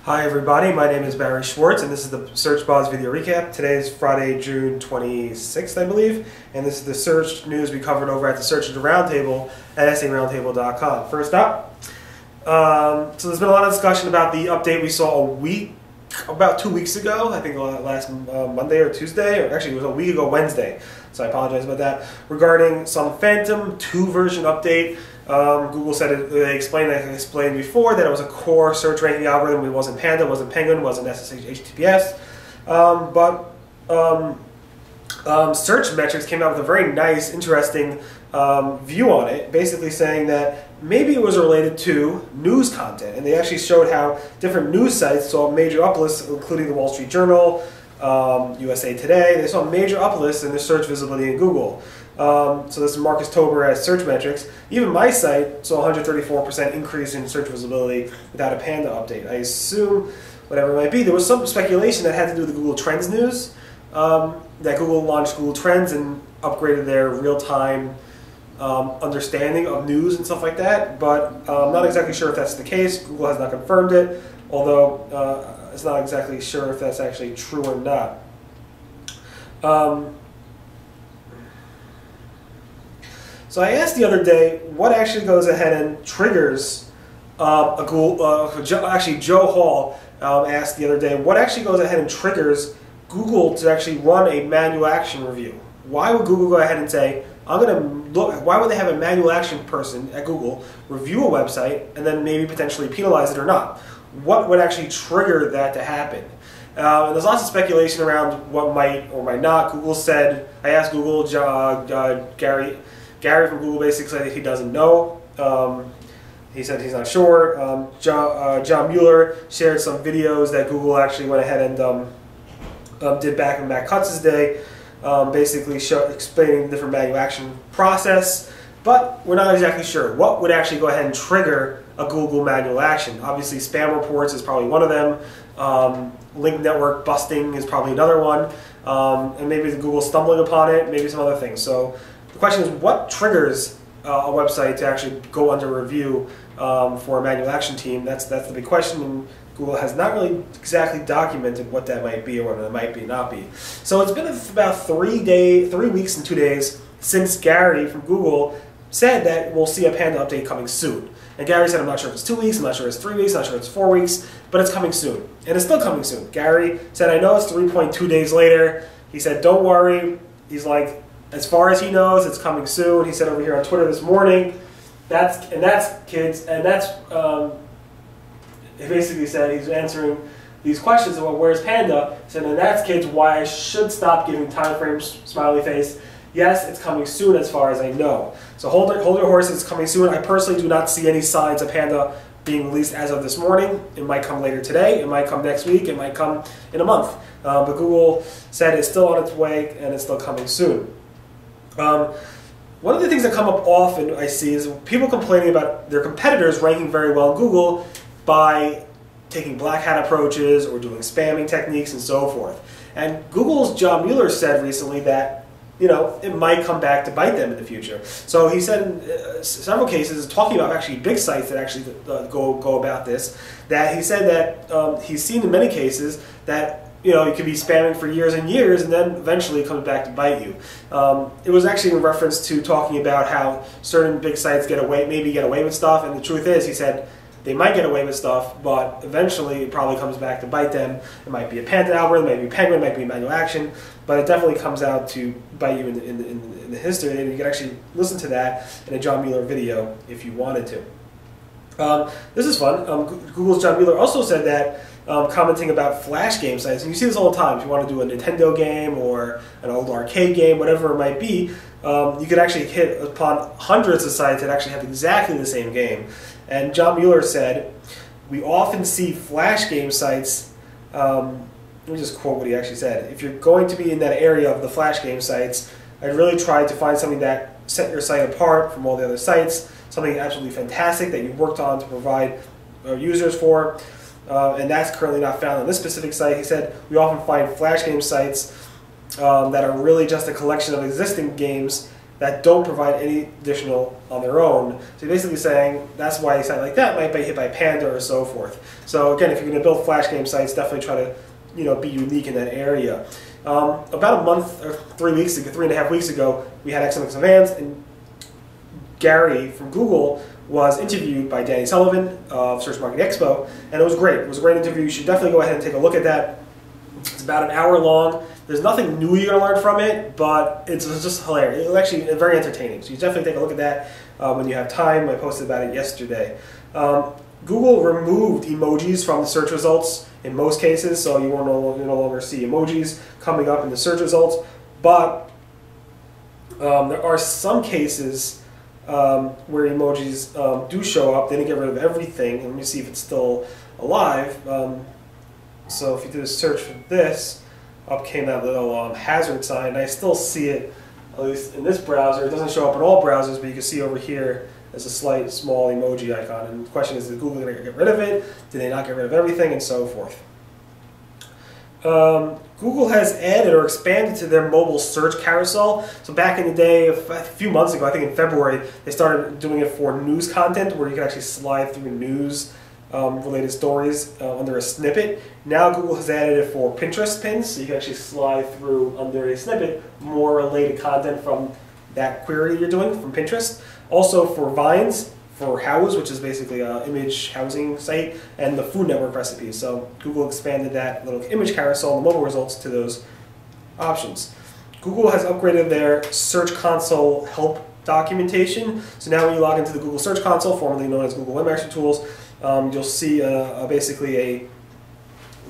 Hi everybody, my name is Barry Schwartz and this is the Search Boz video recap. Today is Friday, June 26th, I believe, and this is the search news we covered over at the Search Engine Roundtable at saroundtable.com. First up, so there's been a lot of discussion about the update we saw about 2 weeks ago, I think last Monday or Tuesday, or actually it was a week ago Wednesday, so I apologize about that, regarding some Phantom 2 version update. Google said they explained, like I explained before, that it was a core search ranking algorithm. It wasn't Panda, it wasn't Penguin, it wasn't SSH HTTPS. Search Metrics came out with a very nice, interesting view on it, basically saying that maybe it was related to news content. And they actually showed how different news sites saw major uplifts, including the Wall Street Journal, USA Today. They saw major uplifts in their search visibility in Google. So this is Marcus Tober at Search Metrics. Even my site saw a 134% increase in search visibility without a Panda update. I assume, whatever it might be, there was some speculation that had to do with the Google Trends news, that Google launched Google Trends and upgraded their real-time understanding of news and stuff like that, but I'm not exactly sure if that's the case. Google has not confirmed it, although it's not exactly sure if that's actually true or not. So I asked the other day what actually goes ahead and triggers a Google, actually Joe Hall asked the other day what actually goes ahead and triggers Google to actually run a manual action review. Why would Google go ahead and say, I'm going to look, why would they have a manual action person at Google review a website and then maybe potentially penalize it or not? What would actually trigger that to happen? And there's lots of speculation around what might or might not. Google said, I asked Google, Gary from Google basically said he doesn't know. He said he's not sure. John Mueller shared some videos that Google actually went ahead and did back in Matt Cutz's day, basically explaining the different manual action process. But we're not exactly sure what would actually go ahead and trigger a Google manual action. Obviously, spam reports is probably one of them. Link network busting is probably another one. And maybe Google stumbling upon it, maybe some other things. So the question is, what triggers a website to actually go under review for a manual action team? That's the big question, and Google has not really exactly documented what that might be or what it might be not be. So it's been about 3 weeks and 2 days since Gary from Google said that we'll see a Panda update coming soon. And Gary said, I'm not sure if it's 2 weeks, I'm not sure if it's 3 weeks, I'm not sure if it's 4 weeks, but it's coming soon. And it's still coming soon. Gary said, I know it's 3.2 days later. He said, don't worry. He's like, as far as he knows, it's coming soon. He said over here on Twitter this morning, he basically said he's answering these questions about where's Panda. He said, and that's kids, why I should stop giving time frames, smiley face. Yes, it's coming soon as far as I know. So hold your horses, it's coming soon. I personally do not see any signs of Panda being released as of this morning. It might come later today, it might come next week, it might come in a month. But Google said it's still on its way and it's still coming soon. One of the things that come up often I see is people complaining about their competitors ranking very well in Google by taking black hat approaches or doing spamming techniques and so forth. And Google's John Mueller said recently that it might come back to bite them in the future. So he said in several cases, talking about actually big sites that actually go about this, that he said that he's seen in many cases that you could be spamming for years and years, and then eventually it comes back to bite you. It was actually in reference to talking about how certain big sites maybe get away with stuff, and the truth is, he said, they might get away with stuff, but eventually it probably comes back to bite them. It might be a Panda algorithm, it might be Penguin, it might be manual action, but it definitely comes out to bite you in the history, and you can actually listen to that in a John Mueller video if you wanted to. This is fun. Google's John Mueller also said that, commenting about flash game sites, and you see this all the time. If you want to do a Nintendo game or an old arcade game, whatever it might be, you could actually hit upon hundreds of sites that actually have exactly the same game. And John Mueller said, we often see flash game sites, let me just quote what he actually said, if you're going to be in that area of the flash game sites, I'd really try to find something that set your site apart from all the other sites, something absolutely fantastic that you've worked on to provide users for. And that's currently not found on this specific site. He said, we often find flash game sites that are really just a collection of existing games that don't provide any additional on their own. So you're basically saying that's why a site like that might be hit by Panda or so forth. So again, if you're going to build Flash game sites, definitely try to be unique in that area. About a month or 3 weeks ago, 3.5 weeks ago, we had Excellence Advanced, and Gary from Google was interviewed by Danny Sullivan of Search Marketing Expo, and it was great. It was a great interview. You should definitely go ahead and take a look at that. It's about an hour long. There's nothing new you're going to learn from it, but it's just hilarious. It's actually very entertaining. So you definitely take a look at that when you have time. I posted about it yesterday. Google removed emojis from the search results in most cases, so you will no longer see emojis coming up in the search results. But there are some cases where emojis do show up. They didn't get rid of everything. Let me see if it's still alive. So if you do a search for this, up came that little hazard sign. I still see it, at least in this browser. It doesn't show up in all browsers, but you can see over here there's a slight small emoji icon. And the question is Google going to get rid of it? Did they not get rid of everything? And so forth. Google has added or expanded to their mobile search carousel. So back in the day, a few months ago, I think in February, they started doing it for news content, where you can actually slide through news related stories under a snippet. Now Google has added it for Pinterest pins, so you can actually slide through under a snippet more related content from that query you're doing from Pinterest. Also for Vines, for House, which is basically an image housing site, and the Food Network recipes. So Google expanded that little image carousel and the mobile results to those options. Google has upgraded their Search Console help documentation. So now when you log into the Google Search Console, formerly known as Google Webmaster Tools, you'll see basically a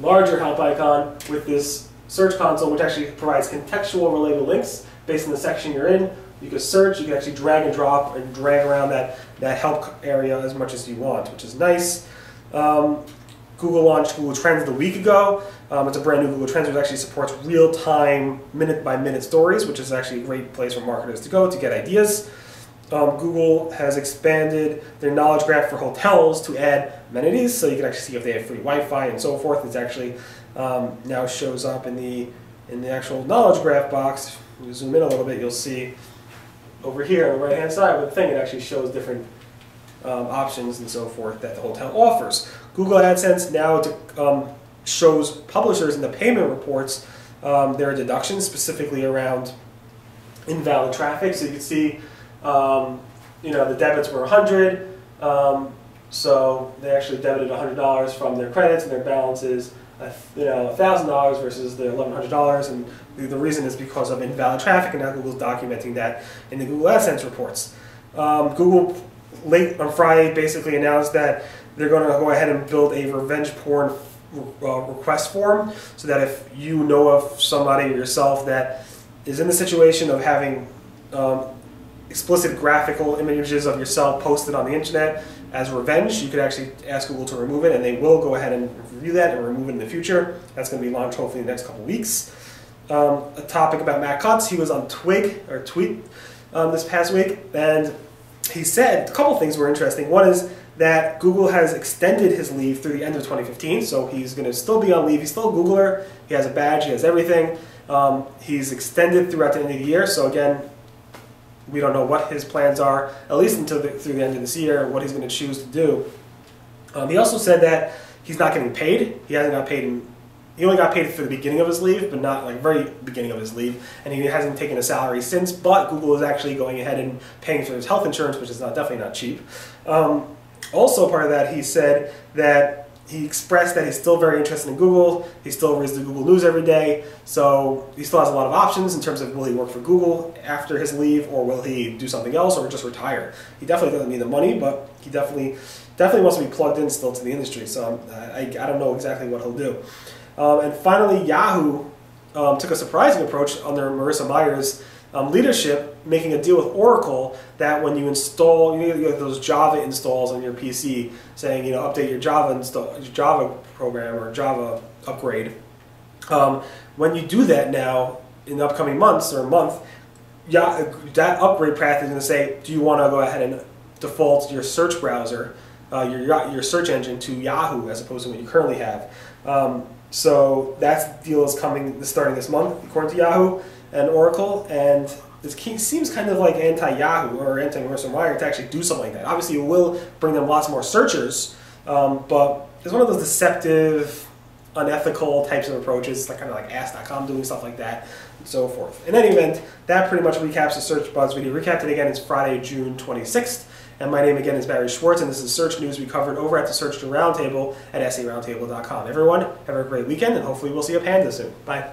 larger help icon with this Search Console, which actually provides contextual related links based on the section you're in. You can search, you can actually drag and drop and drag around that help area as much as you want, which is nice. Google launched Google Trends a week ago. It's a brand new Google Trends, which actually supports real-time, minute-by-minute stories, which is actually a great place for marketers to go to get ideas. Google has expanded their knowledge graph for hotels to add amenities, so you can actually see if they have free Wi-Fi and so forth. It's actually now shows up in the actual knowledge graph box. If you zoom in a little bit, you'll see over here on the right-hand side with the thing, it actually shows different options and so forth that the hotel offers. Google AdSense now shows publishers in the payment reports their deductions, specifically around invalid traffic. So you can see, the debits were 100, so they actually debited $100 from their credits, and their balance is $1,000 versus the $1,100, and the reason is because of invalid traffic, and now Google's documenting that in the Google AdSense reports. Google late on Friday basically announced that they're going to go ahead and build a revenge porn request form, so that if you know of somebody or yourself that is in the situation of having explicit graphical images of yourself posted on the internet as revenge, you could actually ask Google to remove it, and they will go ahead and review that and remove it in the future. That's going to be launched hopefully in the next couple weeks. A topic about Matt Cutts, he was on Tweet this past week, and he said a couple things were interesting. One is that Google has extended his leave through the end of 2015, so he's going to still be on leave. He's still a Googler, he has a badge, he has everything. He's extended throughout the end of the year, so again, we don't know what his plans are, at least until through the end of this year, what he's going to choose to do. He also said that he's not getting paid. He hasn't got paid. He only got paid for the beginning of his leave, but not like very beginning of his leave, and he hasn't taken a salary since. But Google is actually going ahead and paying for his health insurance, which is definitely not cheap. Also, part of that, he said that he expressed that he's still very interested in Google. He still reads the Google News every day, so he still has a lot of options in terms of will he work for Google after his leave, or will he do something else, or just retire. He definitely doesn't need the money, but he definitely wants to be plugged in still to the industry, so I don't know exactly what he'll do. And finally, Yahoo took a surprising approach under Marissa Meyer's leadership, making a deal with Oracle that when you install, you get those Java installs on your PC, saying update your Java program or Java upgrade. When you do that now in the upcoming months or a month, that upgrade path is going to say, do you want to go ahead and default your search browser, your search engine to Yahoo as opposed to what you currently have. So that deal is starting this month, according to Yahoo and Oracle, and this seems kind of like anti-Yahoo or anti-Mercer Wire to actually do something like that. Obviously, it will bring them lots more searchers, but it's one of those deceptive, unethical types of approaches, like kind of like Ask.com doing stuff like that, and so forth. In any event, that pretty much recaps the Search Buzz video. Recapped it again, it's Friday, June 26th. And my name again is Barry Schwartz, and this is search news we covered over at the Search Roundtable at SERoundtable.com. Everyone, have a great weekend, and hopefully we'll see a panda soon. Bye.